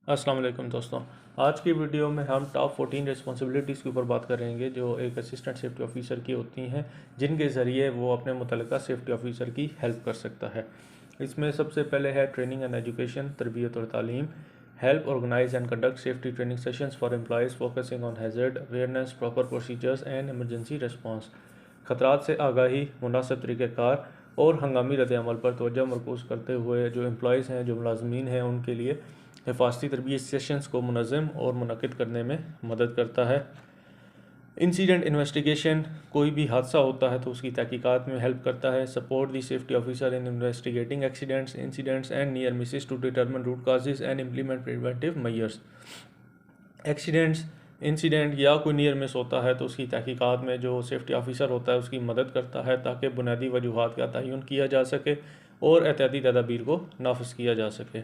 अस्सलाम वालेकुम दोस्तों। आज की वीडियो में हम टॉप 14 रिस्पॉन्सिबिलिटीज़ के ऊपर बात करेंगे जो एक असिस्टेंट सेफ्टी ऑफिसर की होती हैं, जिनके ज़रिए वो अपने मुतल्लिका सेफ्टी ऑफिसर की हेल्प कर सकता है। इसमें सबसे पहले है ट्रेनिंग एंड एजुकेशन, तरबियत और तालीम। Help organise and conduct safety training sessions for employees focusing on hazard awareness, proper procedures and emergency response. खतरात से आगाही, मुनासिब तरीक़ेकार और हंगामी रद्द-ए-अमल पर तवज्जो मरकूज़ करते हुए जो एम्प्लॉयज़ हैं, जो मुलाज़मीन हैं, उनके लिए हिफाजती तरबियत सेशंस को मुनज़्ज़म और मुनक्किद करने में मदद करता है। इंसिडेंट इन्वेस्टिगेशन, कोई भी हादसा होता है तो उसकी तहकीकात में हेल्प करता है। Support the safety officer in investigating accidents, incidents and near misses to determine root causes and implement preventive measures. Incident या कोई नियर मिस होता है तो उसकी तहकीकात में जो सेफ्टी ऑफिसर होता है उसकी मदद करता है ताकि बुनियादी वजूहात का तयन किया जा सके और एहतियाती तदाबीर को नाफिज किया जा सके।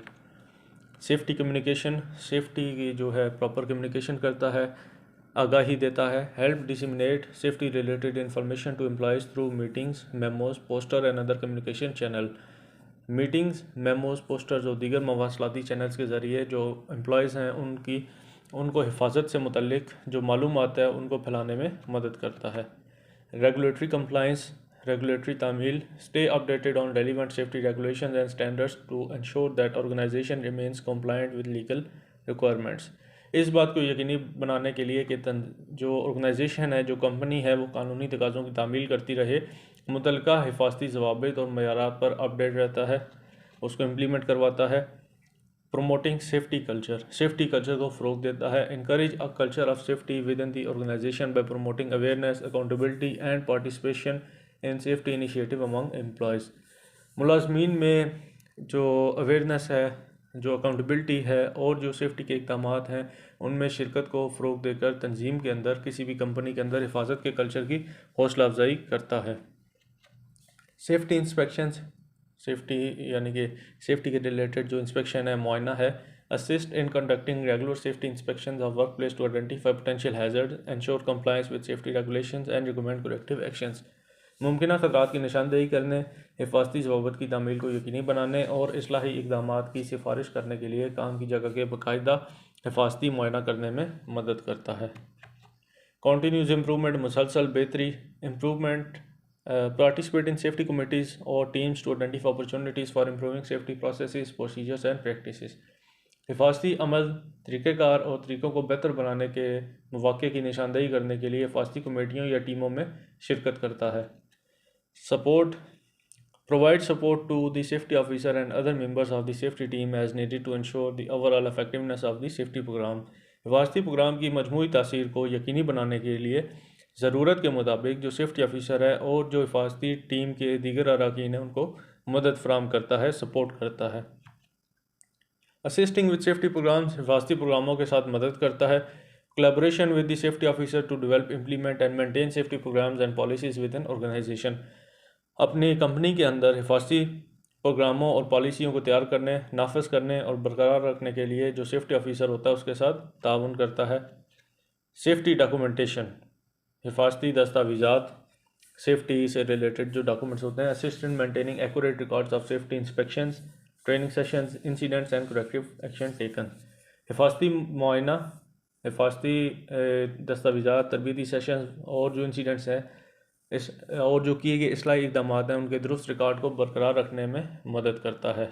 सेफ्टी कम्युनिकेशन, सेफ्टी की जो है प्रॉपर कम्युनिकेशन करता है, आगाही देता है। Help disseminate safety related information to employees through meetings, memos, poster and other communication channel. Meetings, memos, posters और दीगर मवासलाती चैनल्स के ज़रिए जो एम्प्लॉयज़ हैं उनको हिफाजत से मुतल्लिक जो मालूमात है उनको फैलाने में मदद करता है। रेगुलेटरी कंप्लाइंस, रेगुलेटरी तामील, stay updated on relevant safety regulations and standards to ensure that organisation remains compliant with legal requirements. इस बात को यकीनी बनाने के लिए कि जो ऑर्गेनाइजेशन है, जो कंपनी है, वो कानूनी तकाज़ों की तामील करती रहे, मुतल्लिका हिफाजती ज़वाबित और मयारात पर अपडेट रहता है, उसको इम्प्लीमेंट करवाता है। Promoting safety culture, safety culture को फ़रोग देता है। Encourage a culture of safety within the organisation by promoting awareness, accountability and participation in safety initiative among employees. मुलाजमीन में जो अवेयरनेस है, जो अकाउंटेबिलिटी है और जो सेफ्टी के इक़दाम हैं, उनमें शिरकत को फ़रोग देकर तंजीम के अंदर, किसी भी कंपनी के अंदर हिफाजत के कल्चर की हौसला अफजाई करता है। सेफ्टी इंस्पेक्शंस, सेफ्टी यानी कि सेफ्टी के रिलेटेड जो इंस्पेक्शन है, मुआयना है। Assist in conducting regular safety inspections of work place to identify potential hazard, ensure compliance with safety regulations and recommend corrective actions. मुमकिन खतरात की निशानदेही करने, हिफाजती ज़वाबित की तामील को यकीनी बनाने और इस्लाही इक़दाम की सिफारिश करने के लिए काम की जगह के बाकायदा हिफाजती मुआयना करने में मदद करता है। कॉन्टीन्यूस इम्प्रूवमेंट, मुसलसल बेहतरी, improvement, participate in safety committees और teams to identify opportunities for improving safety processes, procedures and practices. हिफाजती अमल, तरीक़ेकार और तरीक़ों को बेहतर बनाने के मौक़े की निशानदेही करने के लिए हिफाजती कमेटियों या टीमों में शिरकत करता है। Support, provide support to the safety officer and other members of the safety team as needed to ensure the overall effectiveness of the safety programme. हिफाजती प्रोग्राम की मजमूई तासीर को यकीनी बनाने के लिए ज़रूरत के मुताबिक जो सेफ्टी ऑफिसर है और जो हिफाजती टीम के दीगर अरकान हैं उनको मदद फराम करता है, सपोर्ट करता है। असिस्टिंग विद सेफ्टी प्रोग्राम्स, हिफाजती प्रोग्रामों के साथ मदद करता है। Collaboration with the safety officer to develop, implement and maintain safety programmes and policies with an organisation. अपनी कंपनी के अंदर हिफाजती प्रोग्रामों और पॉलिसियों को तैयार करने, नाफिज करने और बरकरार रखने के लिए जो सेफ्टी ऑफिसर होता है उसके साथ ताउन करता है। सेफ्टी डॉक्यूमेंटेशन, हिफाजती दस्तावेज़ात, सेफ्टी से रिलेटेड जो डॉक्यूमेंट्स होते हैं। Assist in maintaining accurate records of safety inspections, training sessions, incidents and corrective action taken. हिफाजती मुआयना, हिफाजती दस्तावेज़ात, तरबीती सेशंस और जो इंसिडेंट्स हैं इस और जो किए गए इस्लाही इक़दाम हैं उनके दुरुस्त रिकॉर्ड को बरकरार रखने में मदद करता है।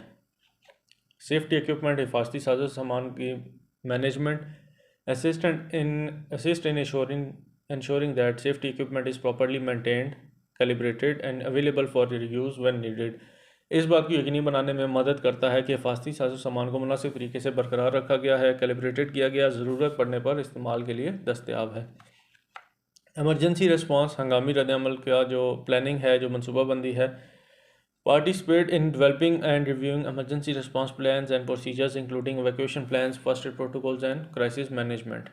सेफ्टी इक्विपमेंट, हिफाजती साजो सामान की management, assist in ensuring that safety equipment is properly maintained, calibrated and available for use when needed। इस बात को यकीनी बनाने में मदद करता है कि हिफाजती साजो सामान को मुनासिब तरीके से बरकरार रखा गया है, कैलिब्रेटेड किया गया, ज़रूरत पड़ने पर इस्तेमाल के लिए दस्तयाब है। एमरजेंसी रिस्पांस, हंगामी रद्द-ए-अमल का जो प्लानिंग है, जो मनसूबाबंदी है। Participate in developing and reviewing emergency response plans and procedures including evacuation plans, first aid protocols and crisis management.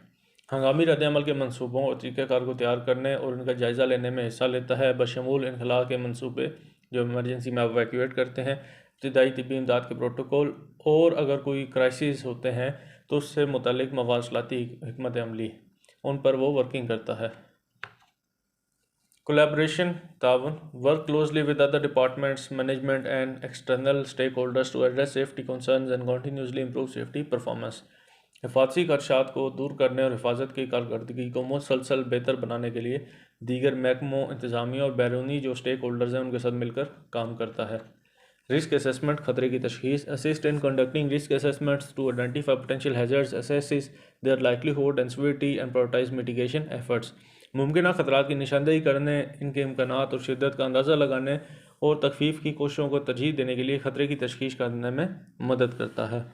हंगामी रद्द-ए-अमल के मनसूबों और तरीक़ेकार को तैयार करने और उनका जायज़ा लेने में हिस्सा लेता है, बशमूल इनखला के मनसूबे जो इमरजेंसी में इवैक्यूएट करते हैं, इब्तिदाई तिब्बी इमदाद के प्रोटोकॉल और अगर कोई क्राइसिस होते हैं तो उससे मुतल्लिक मवासलाती हिकमत अमली, उन पर वो वर्किंग करता है। कोलैबोरेशन, ताउन, work closely with other departments, management and external stakeholders to address safety concerns and continuously improve safety performance. हिफाजती खदशात को दूर करने और हिफाजत की कारकर्दगी को मुसलसल बेहतर बनाने के लिए दीगर महकमों, इंतज़ामिया और बैरूनी जो स्टेक होल्डर्स हैं उनके साथ मिलकर काम करता है। रिस्क असेसमेंट, खतरे की तशखीस, assist in conducting risk assessments to identify potential hazards, assess their likelihood and severity and prioritise mitigation efforts. मुमकिन खतरात की निशानदेही करने, इनके इम्कानात और शिद्दत का अंदाज़ा लगाने और तखफीफ की कोशिशों को तरजीह देने के लिए खतरे की तशखीस करने में मदद करता है।